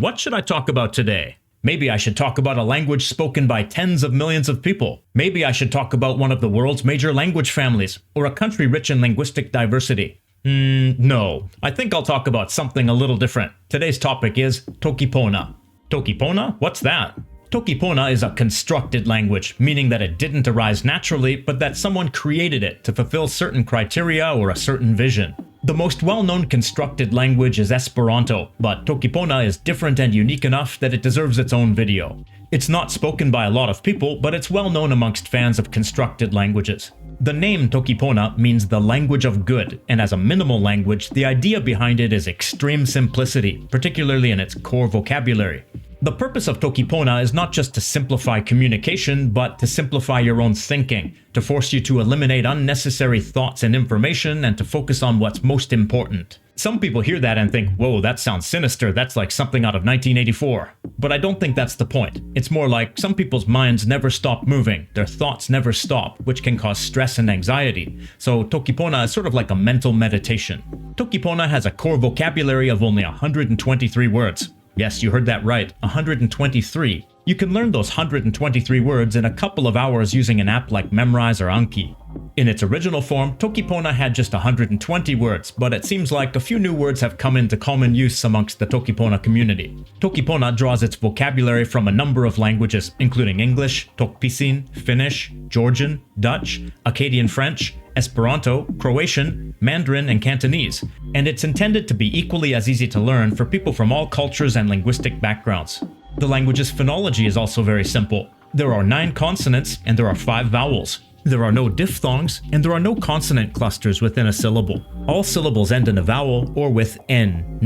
what should I talk about today? Maybe I should talk about a language spoken by tens of millions of people. Maybe I should talk about one of the world's major language families, or a country rich in linguistic diversity. No. I think I'll talk about something a little different. Today's topic is Toki Pona. Toki Pona? What's that? Toki Pona is a constructed language, meaning that it didn't arise naturally, but that someone created it to fulfill certain criteria or a certain vision. The most well-known constructed language is Esperanto, but Toki Pona is different and unique enough that it deserves its own video. It's not spoken by a lot of people, but it's well known amongst fans of constructed languages. The name Toki Pona means the language of good, and as a minimal language, the idea behind it is extreme simplicity, particularly in its core vocabulary. The purpose of Toki Pona is not just to simplify communication, but to simplify your own thinking, to force you to eliminate unnecessary thoughts and information, and to focus on what's most important. Some people hear that and think, whoa, that sounds sinister, that's like something out of 1984. But I don't think that's the point. It's more like some people's minds never stop moving, their thoughts never stop, which can cause stress and anxiety. So Toki Pona is sort of like a mental meditation. Toki Pona has a core vocabulary of only 123 words. Yes, you heard that right, 123. You can learn those 123 words in a couple of hours using an app like Memrise or Anki. In its original form, Toki Pona had just 120 words, but it seems like a few new words have come into common use amongst the Toki Pona community. Toki Pona draws its vocabulary from a number of languages, including English, Tokpisin, Finnish, Georgian, Dutch, Akkadian French, Esperanto, Croatian, Mandarin, and Cantonese, and it's intended to be equally as easy to learn for people from all cultures and linguistic backgrounds. The language's phonology is also very simple. There are 9 consonants and there are 5 vowels. There are no diphthongs, and there are no consonant clusters within a syllable. All syllables end in a vowel or with n.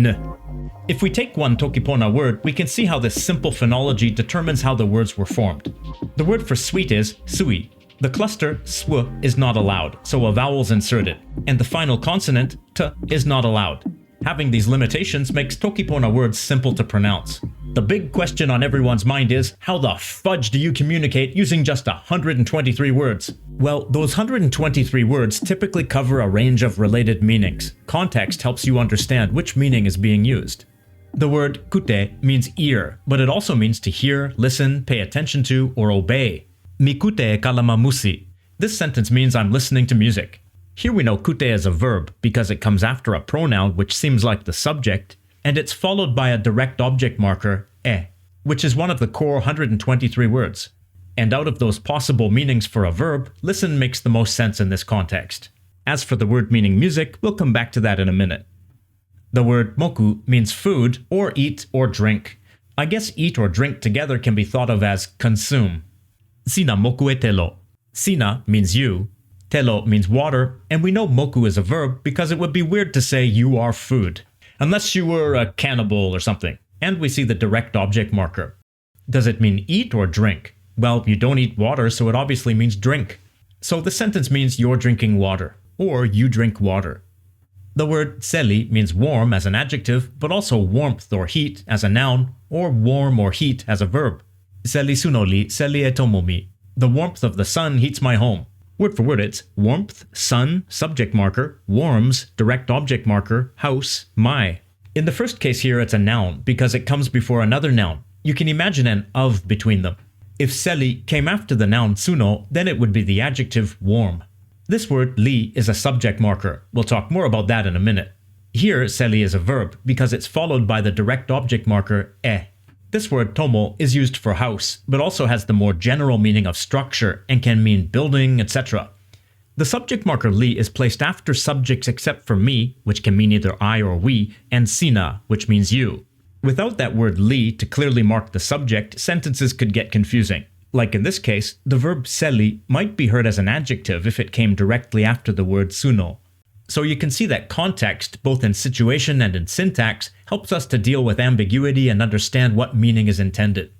If we take one Toki Pona word, we can see how this simple phonology determines how the words were formed. The word for sweet is sui. The cluster sw is not allowed, so a vowel's inserted, and the final consonant t is not allowed. Having these limitations makes Toki Pona words simple to pronounce. The big question on everyone's mind is, how the fudge do you communicate using just 123 words? Well, those 123 words typically cover a range of related meanings. Context helps you understand which meaning is being used. The word kute means ear, but it also means to hear, listen, pay attention to, or obey. Mikute kalama musi. This sentence means I'm listening to music. Here we know kute is a verb because it comes after a pronoun which seems like the subject, and it's followed by a direct object marker, e, which is one of the core 123 words. And out of those possible meanings for a verb, listen makes the most sense in this context. As for the word meaning music, we'll come back to that in a minute. The word moku means food, or eat, or drink. I guess eat or drink together can be thought of as consume. Sina moku e telo. Sina means you, telo means water, and we know moku is a verb because it would be weird to say you are food. Unless you were a cannibal or something. And we see the direct object marker. Does it mean eat or drink? Well, you don't eat water, so it obviously means drink. So the sentence means you're drinking water, or you drink water. The word seli means warm as an adjective, but also warmth or heat as a noun, or warm or heat as a verb. Seli sunoli, seli e tomomi. The warmth of the sun heats my home. Word for word it's warmth, sun, subject marker, warms, direct object marker, house, my. In the first case here it's a noun because it comes before another noun. You can imagine an of between them. If seli came after the noun suno, then it would be the adjective warm. This word li is a subject marker. We'll talk more about that in a minute. Here seli is a verb because it's followed by the direct object marker e. This word tomo is used for house, but also has the more general meaning of structure and can mean building, etc. The subject marker li is placed after subjects except for me, which can mean either I or we, and sina, which means you. Without that word li to clearly mark the subject, sentences could get confusing. Like in this case, the verb seli might be heard as an adjective if it came directly after the word suno. So you can see that context, both in situation and in syntax, helps us to deal with ambiguity and understand what meaning is intended.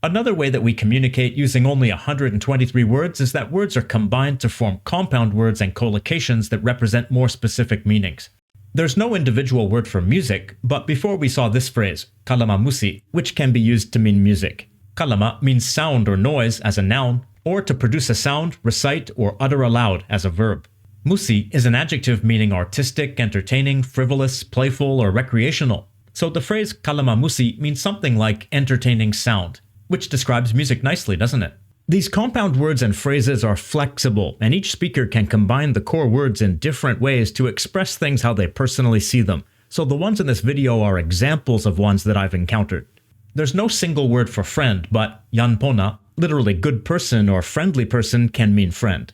Another way that we communicate using only 123 words is that words are combined to form compound words and collocations that represent more specific meanings. There's no individual word for music, but before we saw this phrase, kalama musi, which can be used to mean music. Kalama means sound or noise as a noun, or to produce a sound, recite, or utter aloud as a verb. Musi is an adjective meaning artistic, entertaining, frivolous, playful, or recreational. So the phrase kalamamusi means something like entertaining sound, which describes music nicely, doesn't it? These compound words and phrases are flexible, and each speaker can combine the core words in different ways to express things how they personally see them. So the ones in this video are examples of ones that I've encountered. There's no single word for friend, but yan pona, literally good person or friendly person, can mean friend.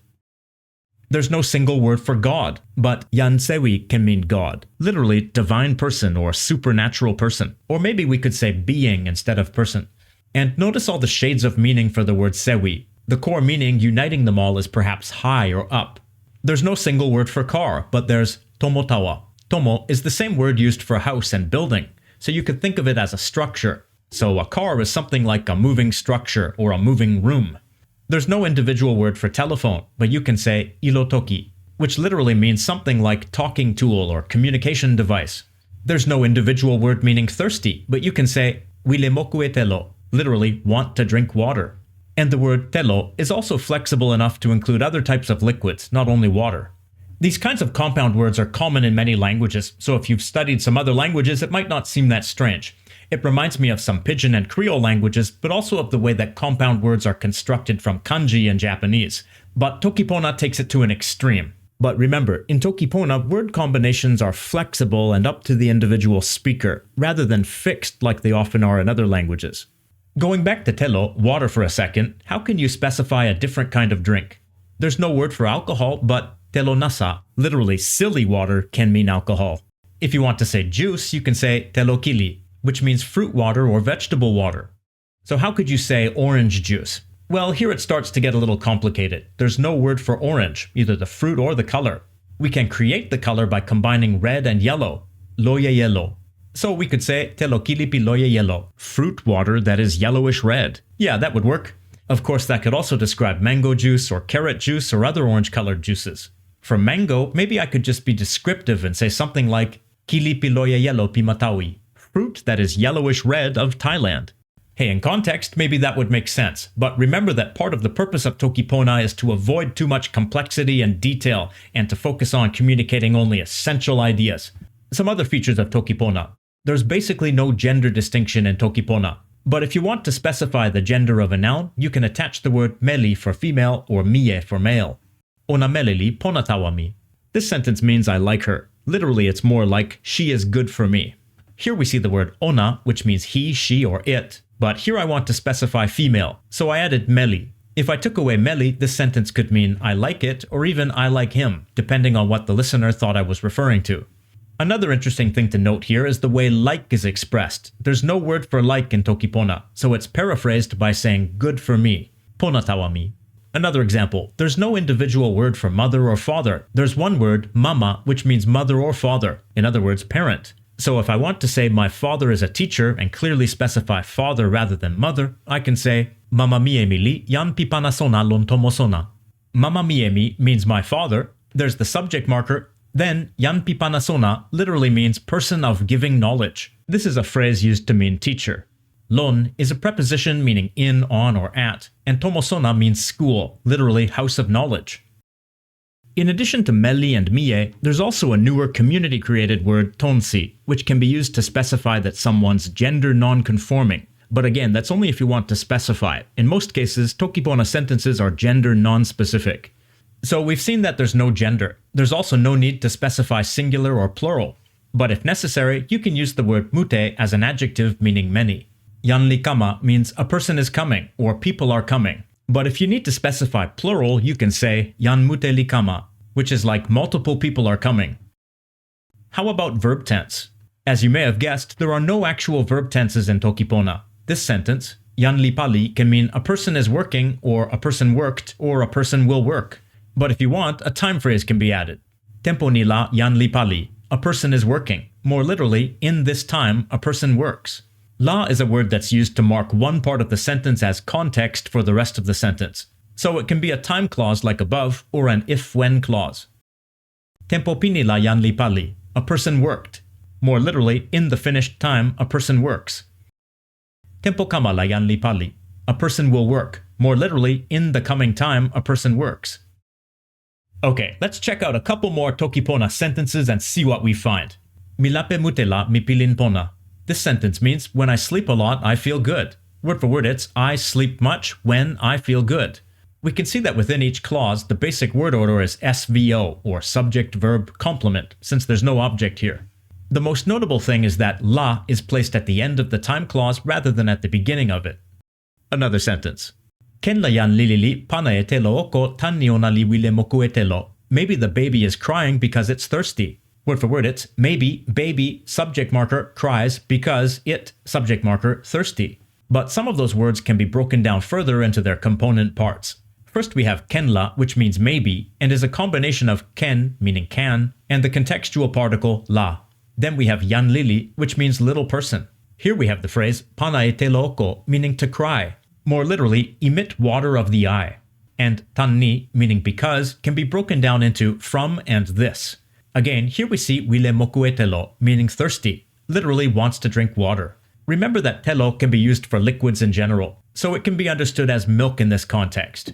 There's no single word for God, but yan sewi can mean God, literally divine person or supernatural person. Or maybe we could say being instead of person. And notice all the shades of meaning for the word sewi. The core meaning uniting them all is perhaps high or up. There's no single word for car, but there's tomotawa. Tomo is the same word used for house and building, so you could think of it as a structure. So a car is something like a moving structure or a moving room. There's no individual word for telephone, but you can say ilotoki, which literally means something like talking tool or communication device. There's no individual word meaning thirsty, but you can say wilemokue telo, literally want to drink water. And the word telo is also flexible enough to include other types of liquids, not only water. These kinds of compound words are common in many languages, so if you've studied some other languages, it might not seem that strange. It reminds me of some Pidgin and Creole languages, but also of the way that compound words are constructed from kanji in Japanese. But Toki Pona takes it to an extreme. But remember, in Toki Pona, word combinations are flexible and up to the individual speaker, rather than fixed like they often are in other languages. Going back to telo, water for a second, how can you specify a different kind of drink? There's no word for alcohol, but telo nasa, literally silly water, can mean alcohol. If you want to say juice, you can say telo kili, which means fruit water or vegetable water. So how could you say orange juice? Well, here it starts to get a little complicated. There's no word for orange, either the fruit or the color. We can create the color by combining red and yellow, loye yellow. So we could say telo kilipi loye yellow, fruit water that is yellowish red. Yeah, that would work. Of course, that could also describe mango juice or carrot juice or other orange-colored juices. For mango, maybe I could just be descriptive and say something like kilipi loye yellow pimatawi, fruit that is yellowish red of Thailand. Hey, in context, maybe that would make sense, but remember that part of the purpose of Toki Pona is to avoid too much complexity and detail and to focus on communicating only essential ideas. Some other features of Toki Pona. There's basically no gender distinction in Toki Pona, but if you want to specify the gender of a noun, you can attach the word meli for female or mie for male. Ona meleli ponatawami. This sentence means I like her. Literally, it's more like she is good for me. Here we see the word ona, which means he, she, or it, but here I want to specify female, so I added meli. If I took away meli, this sentence could mean I like it, or even I like him, depending on what the listener thought I was referring to. Another interesting thing to note here is the way like is expressed. There's no word for like in Toki Pona, so it's paraphrased by saying good for me, ponatawami. Another example, there's no individual word for mother or father. There's one word, mama, which means mother or father, in other words, parent. So if I want to say my father is a teacher and clearly specify father rather than mother, I can say Mama miemi yan pipanasona lon tomosona. Mama miemi means my father, there's the subject marker, then yan pipanasona literally means person of giving knowledge. This is a phrase used to mean teacher. Lon is a preposition meaning in, on, or at, and tomosona means school, literally house of knowledge. In addition to meli and mie, there's also a newer community-created word tonsi, which can be used to specify that someone's gender non-conforming. But again, that's only if you want to specify it. In most cases, Toki Pona sentences are gender non-specific. So we've seen that there's no gender. There's also no need to specify singular or plural. But if necessary, you can use the word mute as an adjective meaning many. Yanli kama means a person is coming, or people are coming. But if you need to specify plural, you can say yan mute li kama, which is like multiple people are coming. How about verb tense? As you may have guessed, there are no actual verb tenses in Toki Pona. This sentence, yan li pali, can mean a person is working, or a person worked, or a person will work. But if you want, a time phrase can be added. Tempo nila yan li pali, a person is working. More literally, in this time, a person works. La is a word that's used to mark one part of the sentence as context for the rest of the sentence. So it can be a time clause like above, or an if-when clause. Tempo pinila yan li pali, a person worked. More literally, in the finished time, a person works. Tempo kama la yan li pali, a person will work. More literally, in the coming time, a person works. Okay, let's check out a couple more Toki Pona sentences and see what we find. Milape mutela mipilin pona. This sentence means, when I sleep a lot, I feel good. Word for word, it's, I sleep much when I feel good. We can see that within each clause, the basic word order is SVO, or subject, verb, complement, since there's no object here. The most notable thing is that la is placed at the end of the time clause rather than at the beginning of it. Another sentence. Ken la yan lilili pana e telo oko tani ona li wile moku e telo. Maybe the baby is crying because it's thirsty. Word for word, it's maybe, baby, subject marker, cries because it, subject marker, thirsty. But some of those words can be broken down further into their component parts. First we have kenla, which means maybe, and is a combination of ken, meaning can, and the contextual particle la. Then we have yan lili, which means little person. Here we have the phrase pana e telo oko, meaning to cry. More literally, emit water of the eye. And tanni, meaning because, can be broken down into from and this. Again, here we see wile moku e telo, meaning thirsty, literally wants to drink water. Remember that telo can be used for liquids in general, so it can be understood as milk in this context.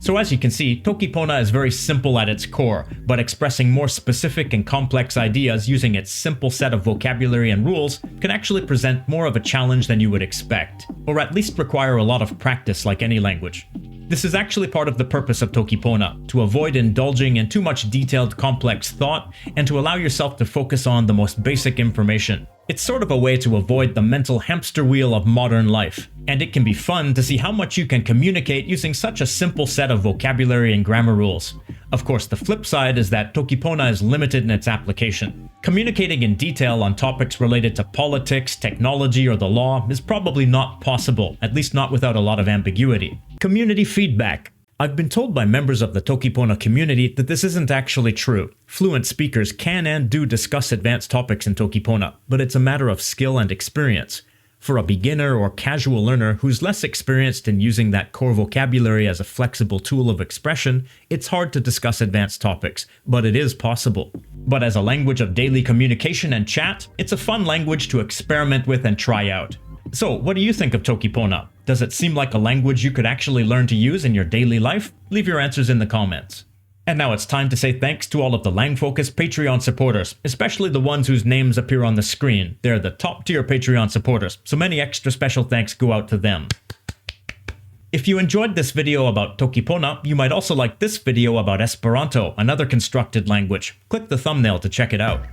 So as you can see, Toki Pona is very simple at its core, but expressing more specific and complex ideas using its simple set of vocabulary and rules can actually present more of a challenge than you would expect, or at least require a lot of practice like any language. This is actually part of the purpose of Toki Pona, to avoid indulging in too much detailed, complex thought, and to allow yourself to focus on the most basic information. It's sort of a way to avoid the mental hamster wheel of modern life, and it can be fun to see how much you can communicate using such a simple set of vocabulary and grammar rules. Of course, the flip side is that Toki Pona is limited in its application. Communicating in detail on topics related to politics, technology, or the law is probably not possible, at least not without a lot of ambiguity. Community feedback. I've been told by members of the Toki Pona community that this isn't actually true. Fluent speakers can and do discuss advanced topics in Toki Pona, but it's a matter of skill and experience. For a beginner or casual learner who's less experienced in using that core vocabulary as a flexible tool of expression, it's hard to discuss advanced topics, but it is possible. But as a language of daily communication and chat, it's a fun language to experiment with and try out. So, what do you think of Toki Pona? Does it seem like a language you could actually learn to use in your daily life? Leave your answers in the comments. And now it's time to say thanks to all of the LangFocus Patreon supporters, especially the ones whose names appear on the screen. They're the top tier Patreon supporters, so many extra special thanks go out to them. If you enjoyed this video about Toki Pona, you might also like this video about Esperanto, another constructed language. Click the thumbnail to check it out.